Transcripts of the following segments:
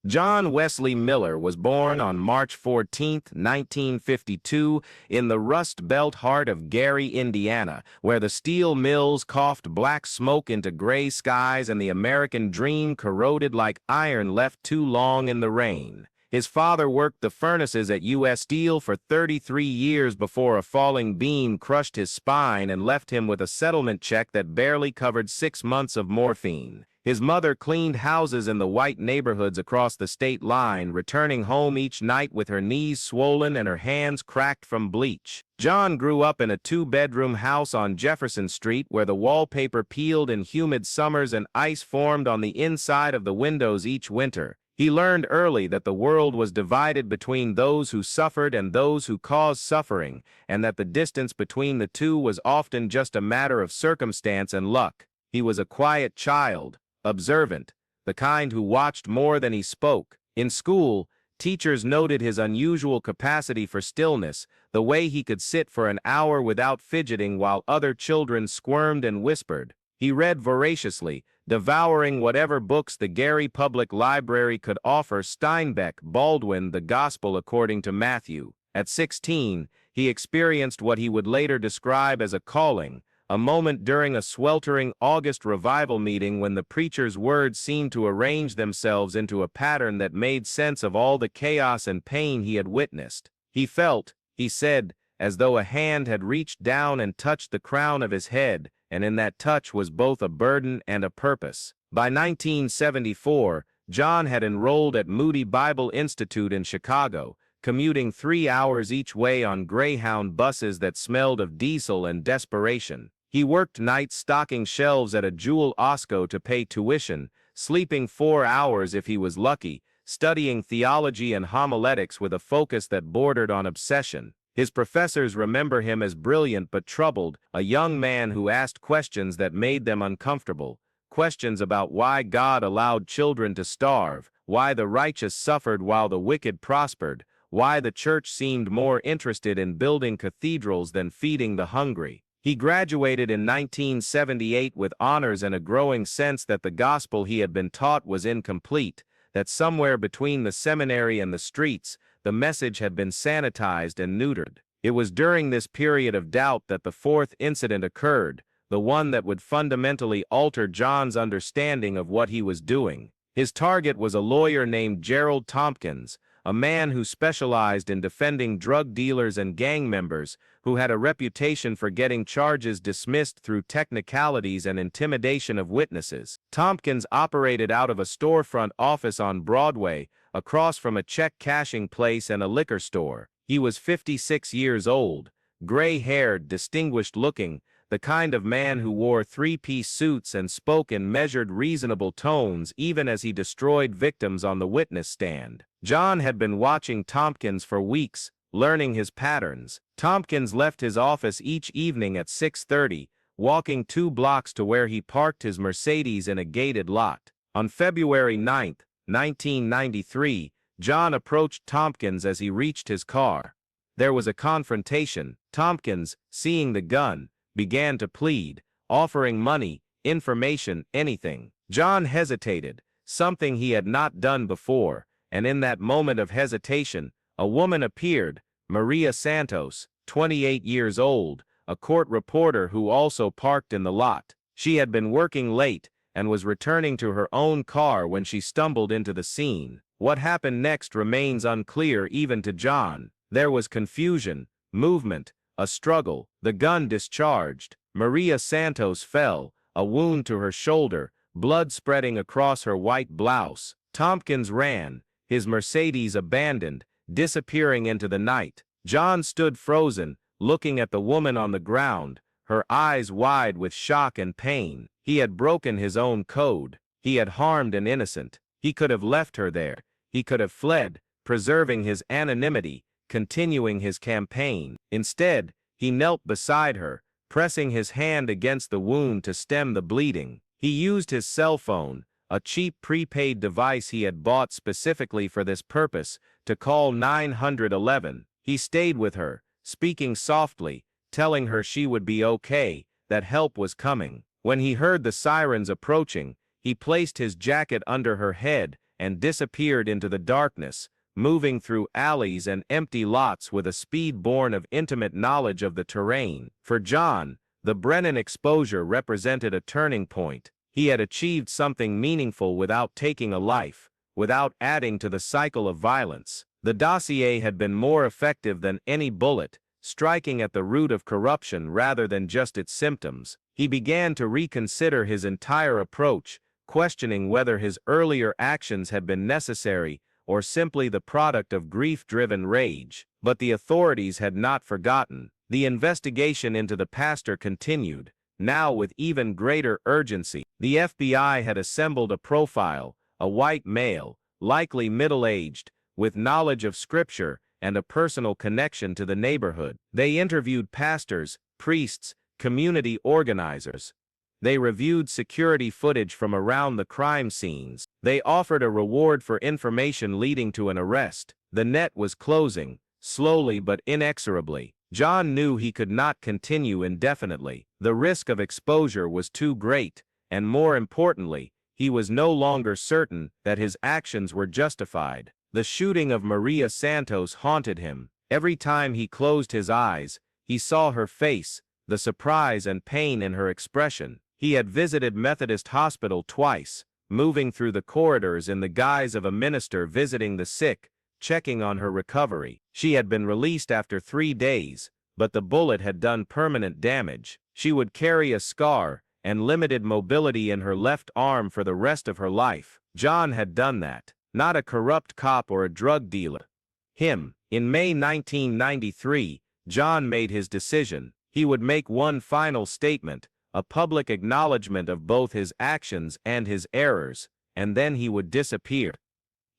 John Wesley Miller was born on March 14, 1952, in the Rust Belt heart of Gary, Indiana, where the steel mills coughed black smoke into gray skies and the American dream corroded like iron left too long in the rain. His father worked the furnaces at U.S. Steel for 33 years before a falling beam crushed his spine and left him with a settlement check that barely covered 6 months of morphine. His mother cleaned houses in the white neighborhoods across the state line, returning home each night with her knees swollen and her hands cracked from bleach. John grew up in a 2-bedroom house on Jefferson Street where the wallpaper peeled in humid summers and ice formed on the inside of the windows each winter. He learned early that the world was divided between those who suffered and those who caused suffering, and that the distance between the two was often just a matter of circumstance and luck. He was a quiet child, observant, the kind who watched more than he spoke. In school, teachers noted his unusual capacity for stillness, the way he could sit for an hour without fidgeting while other children squirmed and whispered. He read voraciously, devouring whatever books the Gary Public Library could offer: Steinbeck, Baldwin, The Gospel According to Matthew. At 16, he experienced what he would later describe as a calling, a moment during a sweltering August revival meeting when the preacher's words seemed to arrange themselves into a pattern that made sense of all the chaos and pain he had witnessed. He felt, he said, as though a hand had reached down and touched the crown of his head, and in that touch was both a burden and a purpose. By 1974, John had enrolled at Moody Bible Institute in Chicago, commuting 3 hours each way on Greyhound buses that smelled of diesel and desperation. He worked nights stocking shelves at a Jewel Osco to pay tuition, sleeping 4 hours if he was lucky, studying theology and homiletics with a focus that bordered on obsession. His professors remember him as brilliant but troubled, a young man who asked questions that made them uncomfortable, questions about why God allowed children to starve, why the righteous suffered while the wicked prospered, why the church seemed more interested in building cathedrals than feeding the hungry. He graduated in 1978 with honors and a growing sense that the gospel he had been taught was incomplete, that somewhere between the seminary and the streets, the message had been sanitized and neutered. It was during this period of doubt that the fourth incident occurred, the one that would fundamentally alter John's understanding of what he was doing. His target was a lawyer named Gerald Tompkins, a man who specialized in defending drug dealers and gang members, who had a reputation for getting charges dismissed through technicalities and intimidation of witnesses. Tompkins operated out of a storefront office on Broadway, across from a check-cashing place and a liquor store. He was 56 years old, gray-haired, distinguished-looking, the kind of man who wore 3-piece suits and spoke in measured, reasonable tones even as he destroyed victims on the witness stand. John had been watching Tompkins for weeks, learning his patterns. Tompkins left his office each evening at 6:30, walking 2 blocks to where he parked his Mercedes in a gated lot. On February 9, 1993, John approached Tompkins as he reached his car. There was a confrontation. Tompkins, seeing the gun, began to plead, offering money, information, anything. John hesitated, something he had not done before, and in that moment of hesitation, a woman appeared, Maria Santos, 28 years old, a court reporter who also parked in the lot. She had been working late and was returning to her own car when she stumbled into the scene. What happened next remains unclear even to John. There was confusion, movement, a struggle. The gun discharged. Maria Santos fell, a wound to her shoulder, blood spreading across her white blouse. Tompkins ran, his Mercedes abandoned, disappearing into the night. John stood frozen, looking at the woman on the ground, her eyes wide with shock and pain. He had broken his own code. He had harmed an innocent. He could have left her there. He could have fled, preserving his anonymity, continuing his campaign. Instead, he knelt beside her, pressing his hand against the wound to stem the bleeding. He used his cell phone, a cheap prepaid device he had bought specifically for this purpose, to call 911. He stayed with her, speaking softly, telling her she would be okay, that help was coming. When he heard the sirens approaching, he placed his jacket under her head and disappeared into the darkness, moving through alleys and empty lots with a speed born of intimate knowledge of the terrain. For John, the Brennan exposure represented a turning point. He had achieved something meaningful without taking a life, without adding to the cycle of violence. The dossier had been more effective than any bullet, striking at the root of corruption rather than just its symptoms. He began to reconsider his entire approach, questioning whether his earlier actions had been necessary or simply the product of grief-driven rage. But the authorities had not forgotten. The investigation into the pastor continued, now with even greater urgency. The FBI had assembled a profile, a white male, likely middle-aged, with knowledge of Scripture and a personal connection to the neighborhood. They interviewed pastors, priests, community organizers. They reviewed security footage from around the crime scenes. They offered a reward for information leading to an arrest. The net was closing, slowly but inexorably. John knew he could not continue indefinitely. The risk of exposure was too great, and more importantly, he was no longer certain that his actions were justified. The shooting of Maria Santos haunted him. Every time he closed his eyes, he saw her face, the surprise and pain in her expression. He had visited Methodist Hospital twice, moving through the corridors in the guise of a minister visiting the sick, checking on her recovery. She had been released after 3 days, but the bullet had done permanent damage. She would carry a scar and limited mobility in her left arm for the rest of her life. John had done that. Not a corrupt cop or a drug dealer. Him. In May 1993, John made his decision. He would make one final statement, a public acknowledgement of both his actions and his errors, and then he would disappear.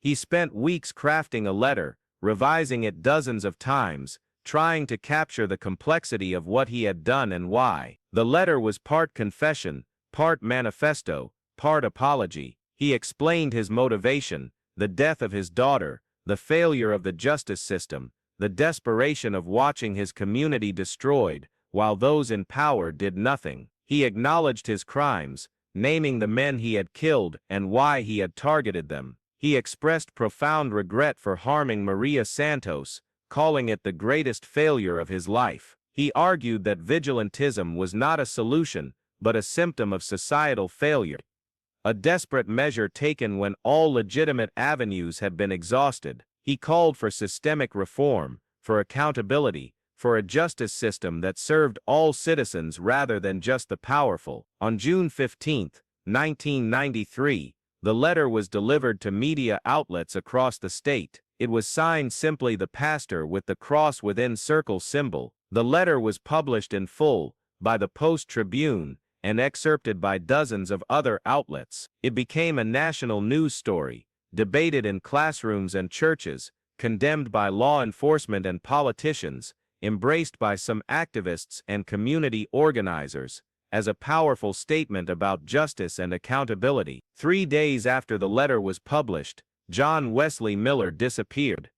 He spent weeks crafting a letter, revising it dozens of times, trying to capture the complexity of what he had done and why. The letter was part confession, part manifesto, part apology. He explained his motivation, the death of his daughter, the failure of the justice system, the desperation of watching his community destroyed, while those in power did nothing. He acknowledged his crimes, naming the men he had killed and why he had targeted them. He expressed profound regret for harming Maria Santos, calling it the greatest failure of his life. He argued that vigilantism was not a solution, but a symptom of societal failure. A desperate measure taken when all legitimate avenues had been exhausted. He called for systemic reform, for accountability, for a justice system that served all citizens rather than just the powerful. On June 15, 1993, the letter was delivered to media outlets across the state. It was signed simply "the pastor" with the cross within circle symbol. The letter was published in full by the Post-Tribune and excerpted by dozens of other outlets. It became a national news story, debated in classrooms and churches, condemned by law enforcement and politicians, embraced by some activists and community organizers, as a powerful statement about justice and accountability. 3 days after the letter was published, John Wesley Miller disappeared.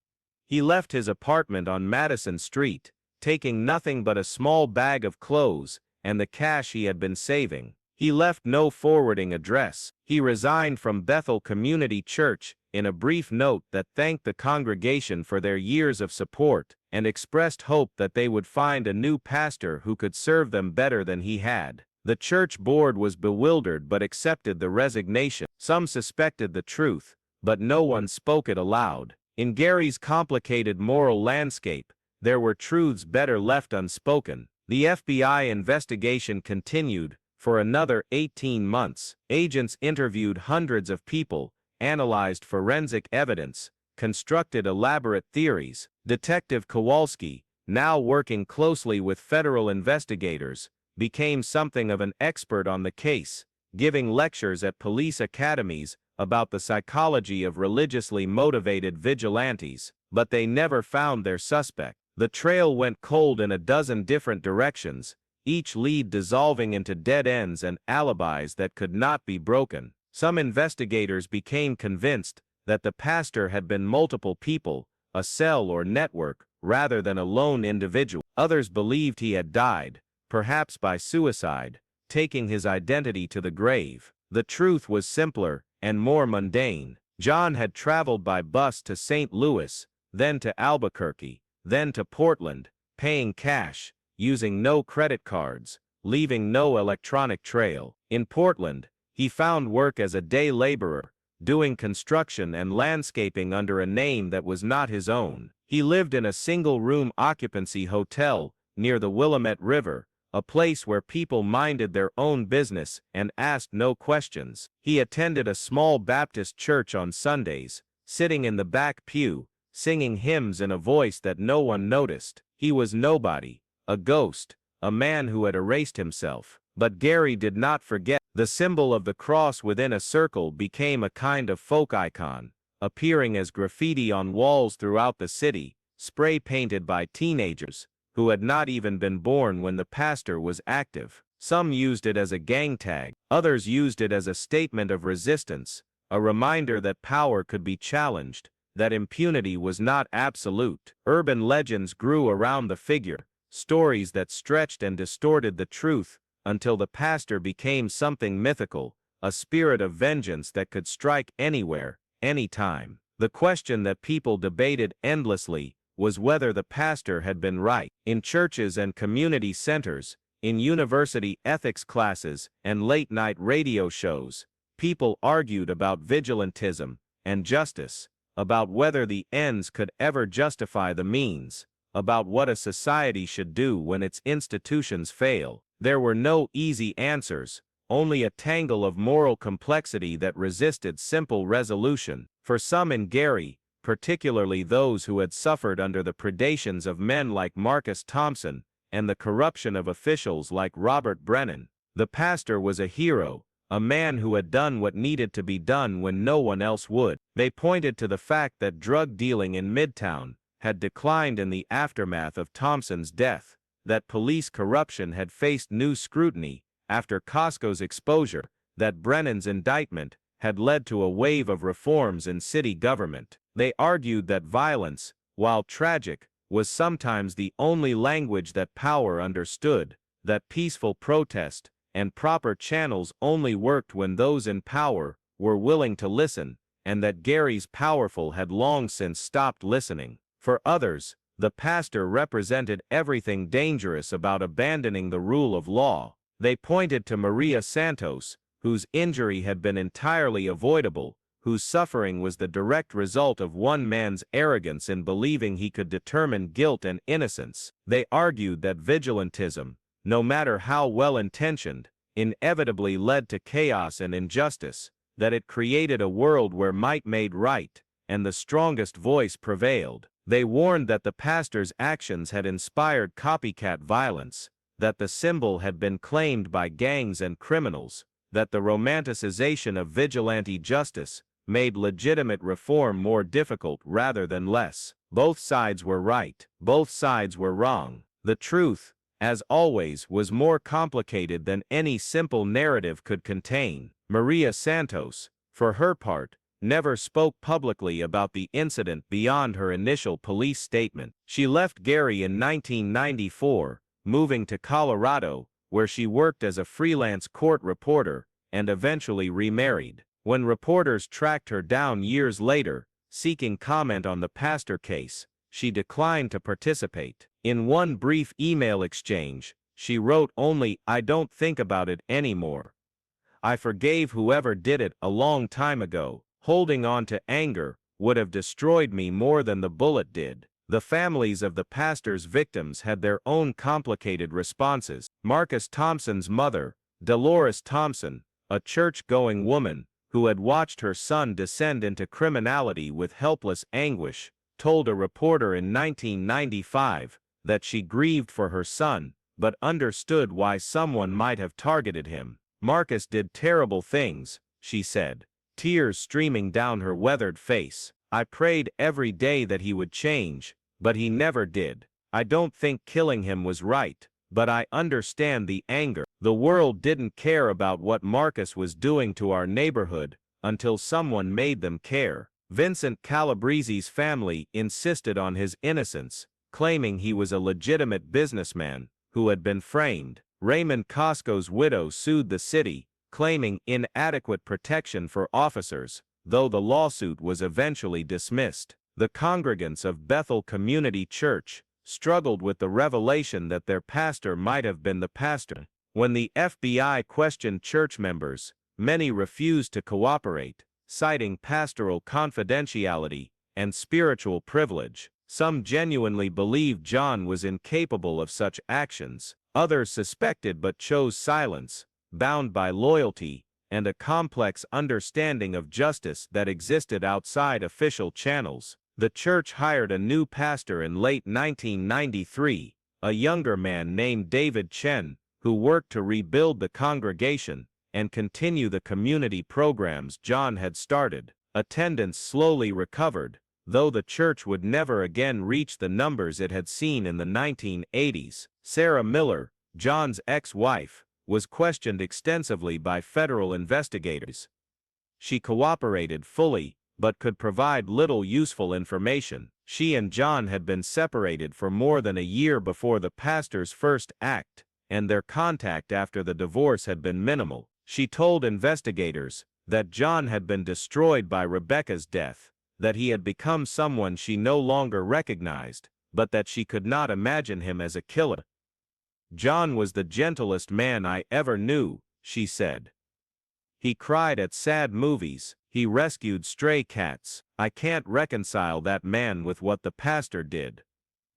He left his apartment on Madison Street, taking nothing but a small bag of clothes and the cash he had been saving. He left no forwarding address. He resigned from Bethel Community Church in a brief note that thanked the congregation for their years of support and expressed hope that they would find a new pastor who could serve them better than he had. The church board was bewildered but accepted the resignation. Some suspected the truth, but no one spoke it aloud. In Gary's complicated moral landscape, there were truths better left unspoken. The FBI investigation continued for another 18 months. Agents interviewed hundreds of people, analyzed forensic evidence, constructed elaborate theories. Detective Kowalski, now working closely with federal investigators, became something of an expert on the case, giving lectures at police academies about the psychology of religiously motivated vigilantes, but they never found their suspect. The trail went cold in a dozen different directions, each lead dissolving into dead ends and alibis that could not be broken. Some investigators became convinced that the pastor had been multiple people, a cell or network, rather than a lone individual. Others believed he had died, perhaps by suicide, taking his identity to the grave. The truth was simpler and more mundane. John had traveled by bus to St. Louis, then to Albuquerque, then to Portland, paying cash, using no credit cards, leaving no electronic trail. In Portland, he found work as a day laborer, doing construction and landscaping under a name that was not his own. He lived in a single-room occupancy hotel near the Willamette River, a place where people minded their own business and asked no questions. He attended a small Baptist church on Sundays, sitting in the back pew, singing hymns in a voice that no one noticed. He was nobody, a ghost, a man who had erased himself. But Gary did not forget. The symbol of the cross within a circle became a kind of folk icon, appearing as graffiti on walls throughout the city, spray-painted by teenagers who had not even been born when the pastor was active. Some used it as a gang tag, others used it as a statement of resistance, a reminder that power could be challenged, that impunity was not absolute. Urban legends grew around the figure, stories that stretched and distorted the truth, until the pastor became something mythical, a spirit of vengeance that could strike anywhere, anytime. The question that people debated endlessly was whether the pastor had been right. In churches and community centers, in university ethics classes and late-night radio shows, people argued about vigilantism and justice, about whether the ends could ever justify the means, about what a society should do when its institutions fail. There were no easy answers, only a tangle of moral complexity that resisted simple resolution. For some in Gary, particularly those who had suffered under the predations of men like Marcus Thompson and the corruption of officials like Robert Brennan, the pastor was a hero, a man who had done what needed to be done when no one else would. They pointed to the fact that drug dealing in Midtown had declined in the aftermath of Thompson's death, that police corruption had faced new scrutiny after Costco's exposure, that Brennan's indictment had led to a wave of reforms in city government. They argued that violence, while tragic, was sometimes the only language that power understood, that peaceful protest and proper channels only worked when those in power were willing to listen, and that Gary's powerful had long since stopped listening. For others, the pastor represented everything dangerous about abandoning the rule of law. They pointed to Maria Santos, whose injury had been entirely avoidable, whose suffering was the direct result of one man's arrogance in believing he could determine guilt and innocence. They argued that vigilantism, no matter how well-intentioned, inevitably led to chaos and injustice, that it created a world where might made right, and the strongest voice prevailed. They warned that the pastor's actions had inspired copycat violence, that the symbol had been claimed by gangs and criminals, that the romanticization of vigilante justice made legitimate reform more difficult rather than less. Both sides were right. Both sides were wrong. The truth, as always, was more complicated than any simple narrative could contain. Maria Santos, for her part, never spoke publicly about the incident beyond her initial police statement. She left Gary in 1994, moving to Colorado, where she worked as a freelance court reporter, and eventually remarried. When reporters tracked her down years later, seeking comment on the pastor case, she declined to participate. In one brief email exchange, she wrote only, "I don't think about it anymore. I forgave whoever did it a long time ago. Holding on to anger would have destroyed me more than the bullet did." The families of the pastor's victims had their own complicated responses. Marcus Thompson's mother, Dolores Thompson, a church-going woman who had watched her son descend into criminality with helpless anguish, told a reporter in 1995 that she grieved for her son, but understood why someone might have targeted him. "Marcus did terrible things," she said, tears streaming down her weathered face. "I prayed every day that he would change, but he never did. I don't think killing him was right, but I understand the anger. The world didn't care about what Marcus was doing to our neighborhood until someone made them care." Vincent Calabrese's family insisted on his innocence, claiming he was a legitimate businessman who had been framed. Raymond Costco's widow sued the city, claiming inadequate protection for officers, though the lawsuit was eventually dismissed. The congregants of Bethel Community Church struggled with the revelation that their pastor might have been the pastor. When the FBI questioned church members, many refused to cooperate, citing pastoral confidentiality and spiritual privilege. Some genuinely believed John was incapable of such actions. Others suspected but chose silence, bound by loyalty and a complex understanding of justice that existed outside official channels. The church hired a new pastor in late 1993, a younger man named David Chen, who worked to rebuild the congregation and continue the community programs John had started. Attendance slowly recovered, though the church would never again reach the numbers it had seen in the 1980s. Sarah Miller, John's ex-wife, was questioned extensively by federal investigators. She cooperated fully, but could provide little useful information. She and John had been separated for more than a year before the pastor's first act, and their contact after the divorce had been minimal. She told investigators that John had been destroyed by Rebecca's death, that he had become someone she no longer recognized, but that she could not imagine him as a killer. "John was the gentlest man I ever knew," she said. "He cried at sad movies, he rescued stray cats. I can't reconcile that man with what the pastor did."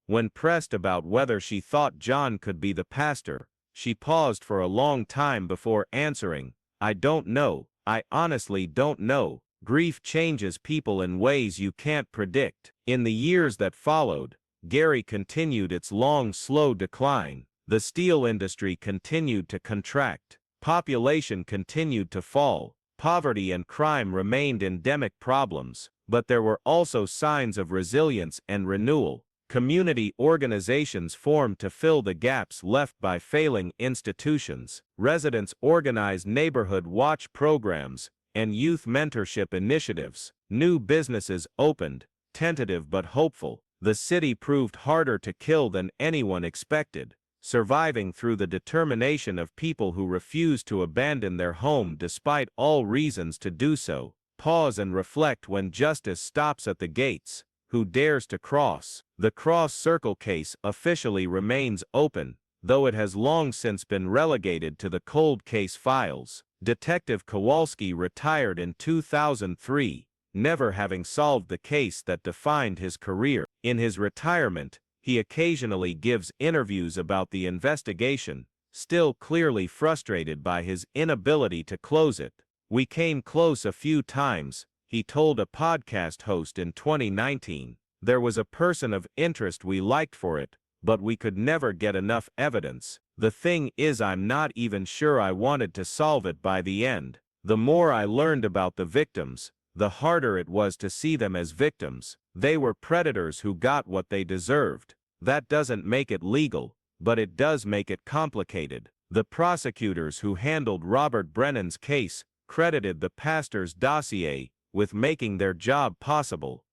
When pressed about whether she thought John could be the pastor, she paused for a long time before answering, "I don't know, I honestly don't know. Grief changes people in ways you can't predict." In the years that followed, Gary continued its long, slow decline. The steel industry continued to contract, population continued to fall, poverty and crime remained endemic problems, but there were also signs of resilience and renewal. Community organizations formed to fill the gaps left by failing institutions. Residents organized neighborhood watch programs and youth mentorship initiatives. New businesses opened, tentative but hopeful. The city proved harder to kill than anyone expected, surviving through the determination of people who refused to abandon their home despite all reasons to do so. Pause and reflect when justice stops at the gates. Who dares to cross? The Cross Circle case officially remains open, though it has long since been relegated to the cold case files. Detective Kowalski retired in 2003, never having solved the case that defined his career. In his retirement, he occasionally gives interviews about the investigation, still clearly frustrated by his inability to close it. "We came close a few times," he told a podcast host in 2019. "There was a person of interest we liked for it, but we could never get enough evidence. The thing is, I'm not even sure I wanted to solve it by the end. The more I learned about the victims, the harder it was to see them as victims. They were predators who got what they deserved. That doesn't make it legal, but it does make it complicated." The prosecutors who handled Robert Brennan's case credited the pastor's dossier with making their job possible.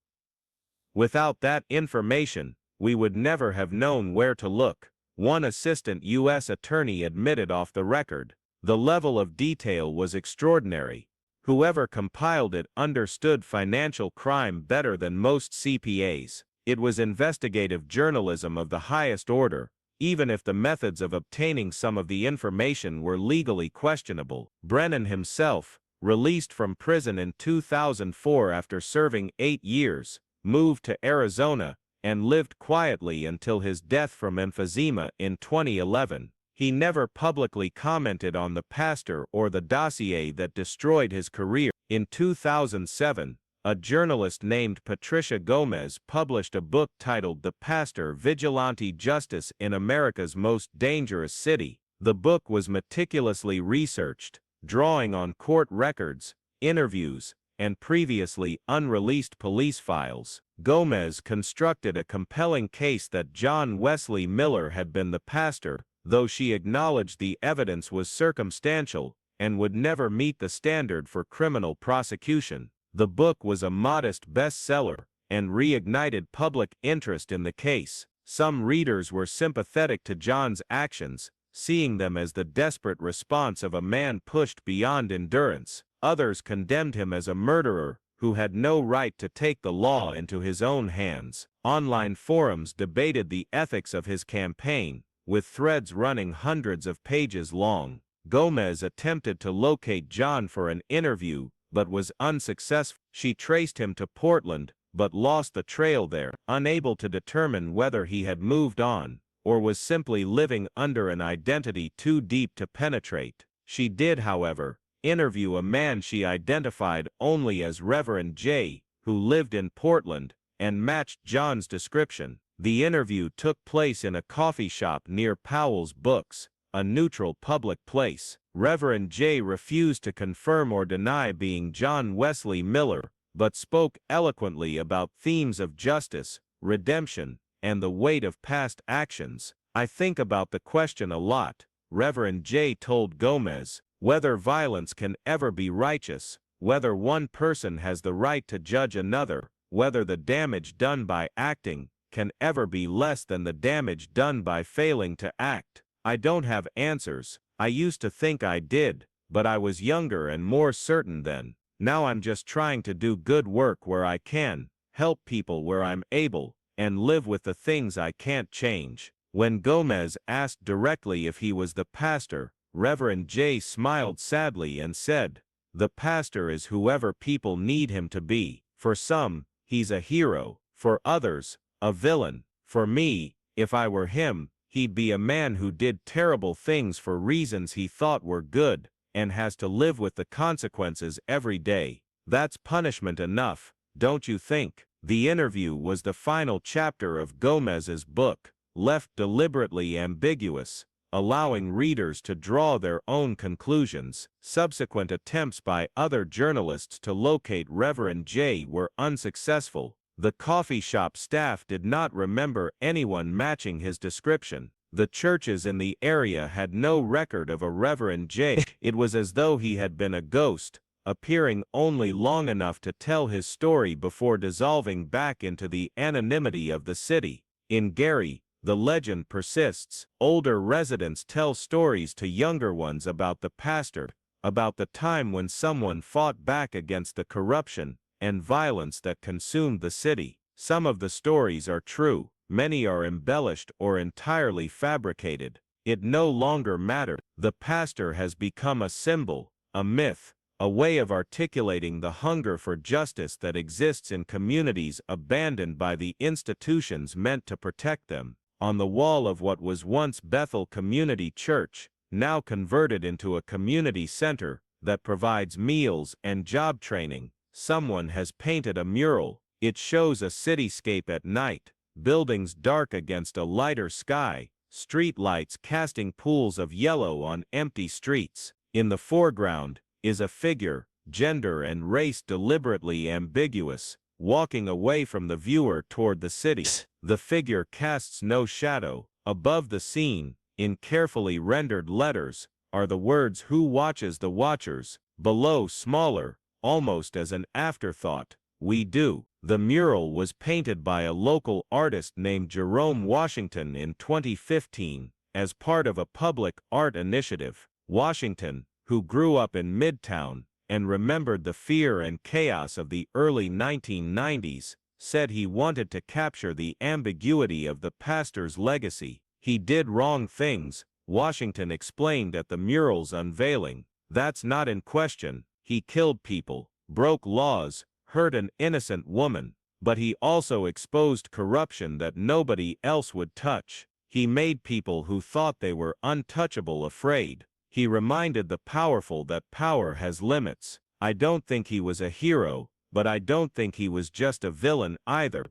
"Without that information, we would never have known where to look," one assistant U.S. attorney admitted off the record. "The level of detail was extraordinary. Whoever compiled it understood financial crime better than most CPAs. It was investigative journalism of the highest order, even if the methods of obtaining some of the information were legally questionable." Brennan himself, released from prison in 2004 after serving 8 years, moved to Arizona and lived quietly until his death from emphysema in 2011. He never publicly commented on the pastor or the dossier that destroyed his career. In 2007, a journalist named Patricia Gomez published a book titled The Pastor: Vigilante Justice in America's Most Dangerous City. The book was meticulously researched, drawing on court records, interviews, and previously unreleased police files. Gomez constructed a compelling case that John Wesley Miller had been the pastor, though she acknowledged the evidence was circumstantial and would never meet the standard for criminal prosecution. The book was a modest bestseller and reignited public interest in the case. Some readers were sympathetic to John's actions, seeing them as the desperate response of a man pushed beyond endurance. Others condemned him as a murderer who had no right to take the law into his own hands. Online forums debated the ethics of his campaign, with threads running hundreds of pages long. Gomez attempted to locate John for an interview, but was unsuccessful. She traced him to Portland, but lost the trail there, unable to determine whether he had moved on, or was simply living under an identity too deep to penetrate. She did, however, interview a man she identified only as Reverend J, who lived in Portland, and matched John's description. The interview took place in a coffee shop near Powell's Books, a neutral public place. Reverend J refused to confirm or deny being John Wesley Miller, but spoke eloquently about themes of justice, redemption, and the weight of past actions. "I think about the question a lot," Reverend J told Gomez, "whether violence can ever be righteous, whether one person has the right to judge another, whether the damage done by acting can ever be less than the damage done by failing to act. I don't have answers. I used to think I did, but I was younger and more certain then. Now I'm just trying to do good work where I can, help people where I'm able, and live with the things I can't change." When Gomez asked directly if he was the pastor, Reverend J smiled sadly and said, "The pastor is whoever people need him to be. For some, he's a hero. For others, a villain. For me, if I were him, he'd be a man who did terrible things for reasons he thought were good, and has to live with the consequences every day. That's punishment enough, don't you think?" The interview was the final chapter of Gomez's book, left deliberately ambiguous, allowing readers to draw their own conclusions. Subsequent attempts by other journalists to locate Reverend J were unsuccessful. The coffee shop staff did not remember anyone matching his description. The churches in the area had no record of a Reverend J. It was as though he had been a ghost, appearing only long enough to tell his story before dissolving back into the anonymity of the city. In Gary, the legend persists. Older residents tell stories to younger ones about the pastor, about the time when someone fought back against the corruption and violence that consumed the city. Some of the stories are true, many are embellished or entirely fabricated. It no longer matters. The pastor has become a symbol, a myth, a way of articulating the hunger for justice that exists in communities abandoned by the institutions meant to protect them. On the wall of what was once Bethel Community Church, now converted into a community center that provides meals and job training, someone has painted a mural. It shows a cityscape at night, buildings dark against a lighter sky, street lights casting pools of yellow on empty streets. In the foreground is a figure, gender and race deliberately ambiguous, walking away from the viewer toward the city. The figure casts no shadow. Above the scene, in carefully rendered letters, are the words "Who watches the watchers?" Below, smaller, almost as an afterthought, "We do." The mural was painted by a local artist named Jerome Washington in 2015, as part of a public art initiative. Washington, who grew up in Midtown and remembered the fear and chaos of the early 1990s, said he wanted to capture the ambiguity of the pastor's legacy. "He did wrong things," Washington explained at the mural's unveiling. "That's not in question. He killed people, broke laws, hurt an innocent woman, but he also exposed corruption that nobody else would touch. He made people who thought they were untouchable afraid. He reminded the powerful that power has limits." I don't think he was a hero, but I don't think he was just a villain either.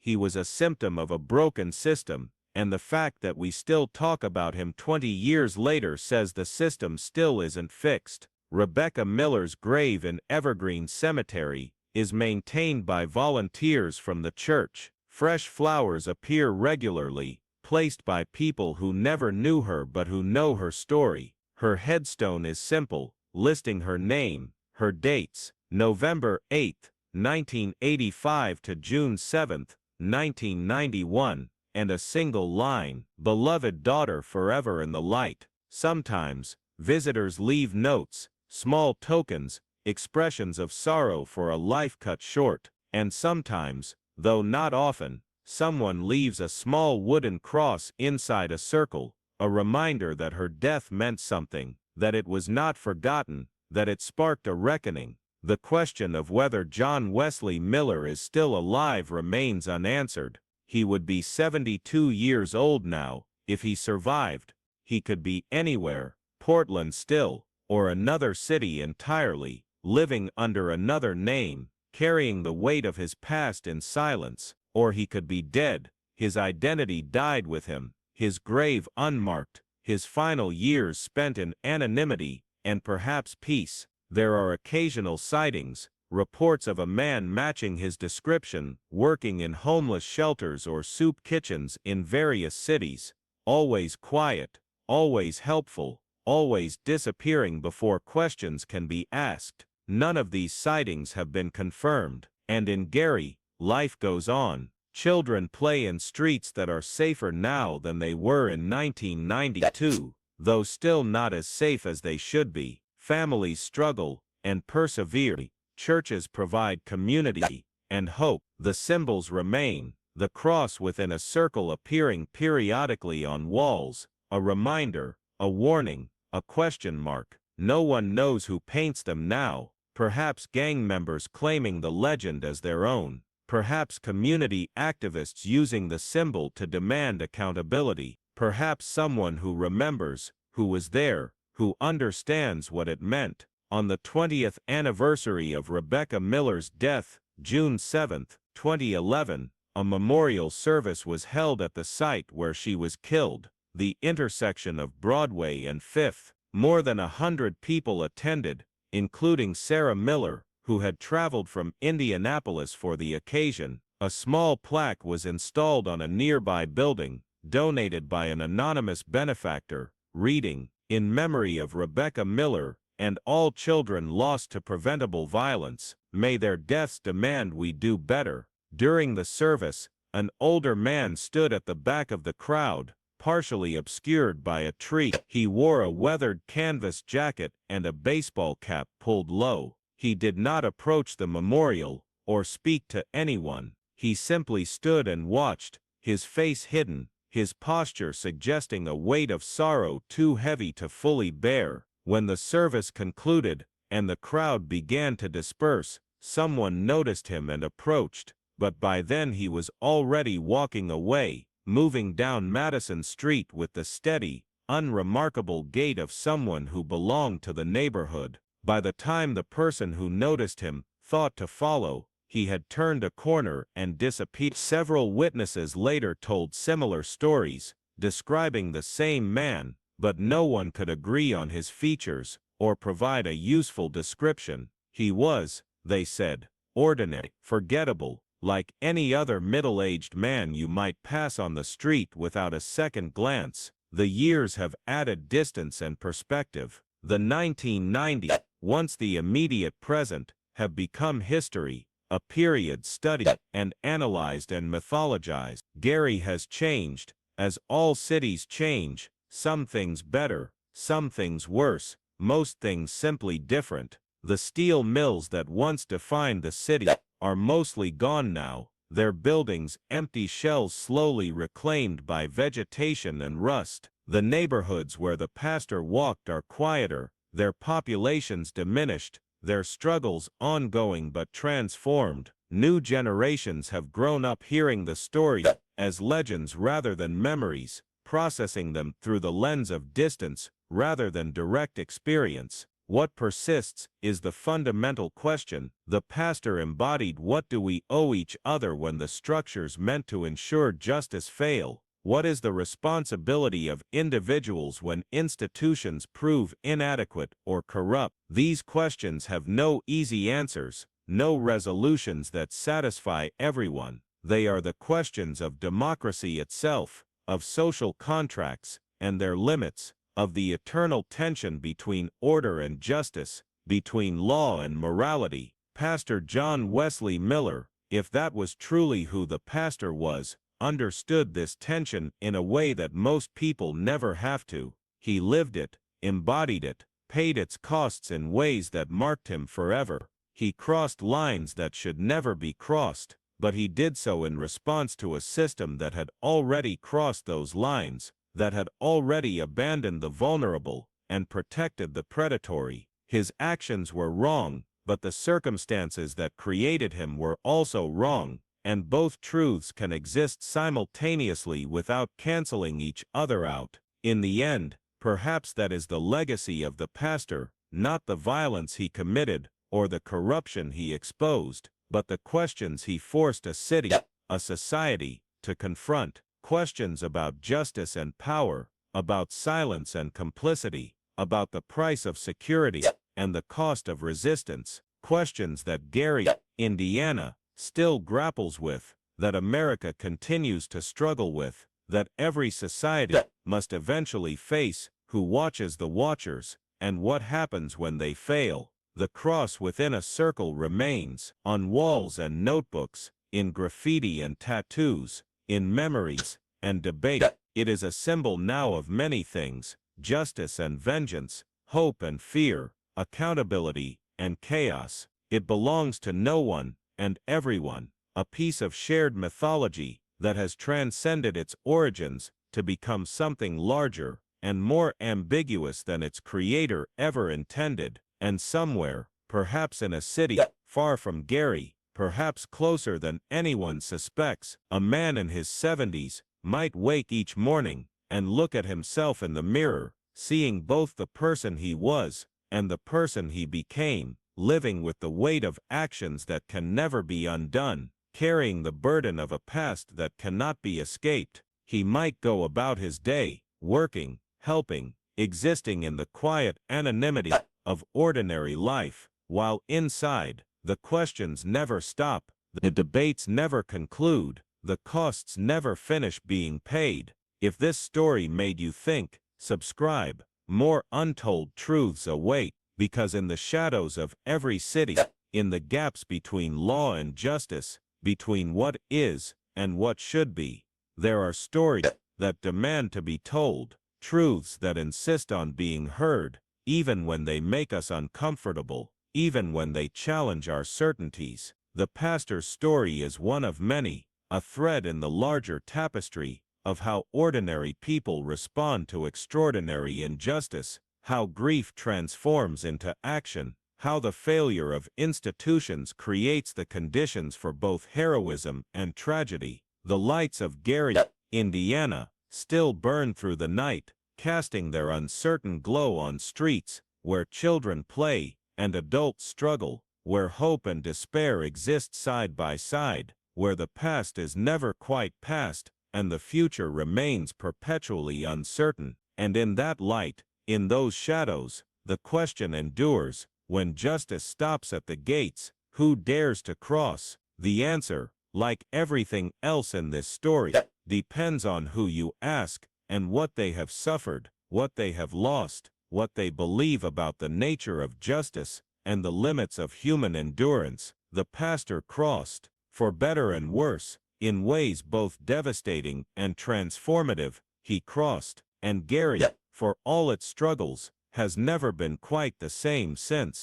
He was a symptom of a broken system, and the fact that we still talk about him 20 years later says the system still isn't fixed. Rebecca Miller's grave in Evergreen Cemetery is maintained by volunteers from the church. Fresh flowers appear regularly, placed by people who never knew her but who know her story. Her headstone is simple, listing her name, her dates, November 8, 1985 to June 7, 1991, and a single line, "Beloved daughter forever in the light." Sometimes, visitors leave notes, small tokens, expressions of sorrow for a life cut short, and sometimes, though not often, someone leaves a small wooden cross inside a circle, a reminder that her death meant something, that it was not forgotten, that it sparked a reckoning. The question of whether John Wesley Miller is still alive remains unanswered. He would be 72 years old now, if he survived. He could be anywhere, Portland still, or another city entirely, living under another name, carrying the weight of his past in silence, or he could be dead, his identity died with him, his grave unmarked, his final years spent in anonymity, and perhaps peace. There are occasional sightings, reports of a man matching his description, working in homeless shelters or soup kitchens in various cities, always quiet, always helpful, always disappearing before questions can be asked. None of these sightings have been confirmed, and in Gary, life goes on. Children play in streets that are safer now than they were in 1992, though still not as safe as they should be. Families struggle and persevere. Churches provide community and hope. The symbols remain, the cross within a circle appearing periodically on walls, a reminder, a warning, a question mark. No one knows who paints them now, perhaps gang members claiming the legend as their own, perhaps community activists using the symbol to demand accountability, perhaps someone who remembers, who was there, who understands what it meant. On the 20th anniversary of Rebecca Miller's death, June 7, 2011, a memorial service was held at the site where she was killed, the intersection of Broadway and 5th. More than 100 people attended, including Sarah Miller, who had traveled from Indianapolis for the occasion. A small plaque was installed on a nearby building, donated by an anonymous benefactor, reading, "In memory of Rebecca Miller and all children lost to preventable violence, may their deaths demand we do better." During the service, an older man stood at the back of the crowd, partially obscured by a tree. He wore a weathered canvas jacket and a baseball cap pulled low. He did not approach the memorial or speak to anyone. He simply stood and watched, his face hidden, his posture suggesting a weight of sorrow too heavy to fully bear. When the service concluded and the crowd began to disperse, someone noticed him and approached, but by then he was already walking away, moving down Madison Street with the steady, unremarkable gait of someone who belonged to the neighborhood. By the time the person who noticed him thought to follow, he had turned a corner and disappeared. Several witnesses later told similar stories, describing the same man, but no one could agree on his features or provide a useful description. He was, they said, ordinary, forgettable, like any other middle-aged man you might pass on the street without a second glance. The years have added distance and perspective. The 1990s, once the immediate present, have become history, a period studied and analyzed and mythologized. Gary has changed, as all cities change, some things better, some things worse, most things simply different. The steel mills that once defined the city are mostly gone now, their buildings empty shells slowly reclaimed by vegetation and rust. The neighborhoods where the pastor walked are quieter, their populations diminished, their struggles ongoing but transformed. New generations have grown up hearing the stories as legends rather than memories, processing them through the lens of distance rather than direct experience. What persists is the fundamental question. The pastor embodied what do we owe each other when the structures meant to ensure justice fail? What is the responsibility of individuals when institutions prove inadequate or corrupt? These questions have no easy answers, no resolutions that satisfy everyone. They are the questions of democracy itself, of social contracts and their limits, of the eternal tension between order and justice, between law and morality. Pastor John Wesley Miller, if that was truly who the pastor was, understood this tension in a way that most people never have to. He lived it, embodied it, paid its costs in ways that marked him forever. He crossed lines that should never be crossed, but he did so in response to a system that had already crossed those lines, that had already abandoned the vulnerable and protected the predatory. His actions were wrong, but the circumstances that created him were also wrong, and both truths can exist simultaneously without canceling each other out. In the end, perhaps that is the legacy of the pastor, not the violence he committed or the corruption he exposed, but the questions he forced a city, a society, to confront. Questions about justice and power, about silence and complicity, about the price of security and the cost of resistance. Questions that Gary, Indiana, still grapples with, that America continues to struggle with, that every society must eventually face. Who watches the watchers, and what happens when they fail? The cross within a circle remains, on walls and notebooks, in graffiti and tattoos, in memories and debate. It is a symbol now of many things: justice and vengeance, hope and fear, accountability and chaos. It belongs to no one and everyone, a piece of shared mythology that has transcended its origins to become something larger and more ambiguous than its creator ever intended. And somewhere, perhaps in a city far from Gary, perhaps closer than anyone suspects, a man in his 70s might wake each morning and look at himself in the mirror, seeing both the person he was and the person he became, living with the weight of actions that can never be undone, carrying the burden of a past that cannot be escaped. He might go about his day, working, helping, existing in the quiet anonymity of ordinary life, while inside, the questions never stop, the debates never conclude, the costs never finish being paid. If this story made you think, subscribe. More untold truths await, because in the shadows of every city, in the gaps between law and justice, between what is and what should be, there are stories that demand to be told, truths that insist on being heard, even when they make us uncomfortable, even when they challenge our certainties. The pastor's story is one of many, a thread in the larger tapestry of how ordinary people respond to extraordinary injustice, how grief transforms into action, how the failure of institutions creates the conditions for both heroism and tragedy. The lights of Gary, Indiana, still burn through the night, casting their uncertain glow on streets where children play and adults struggle, where hope and despair exist side by side, where the past is never quite past and the future remains perpetually uncertain. And in that light, in those shadows, the question endures: when justice stops at the gates, who dares to cross? The answer, like everything else in this story, depends on who you ask and what they have suffered, what they have lost, what they believe about the nature of justice and the limits of human endurance. The pastor crossed, for better and worse, in ways both devastating and transformative. He crossed, and Gary, for all its struggles, has never been quite the same since.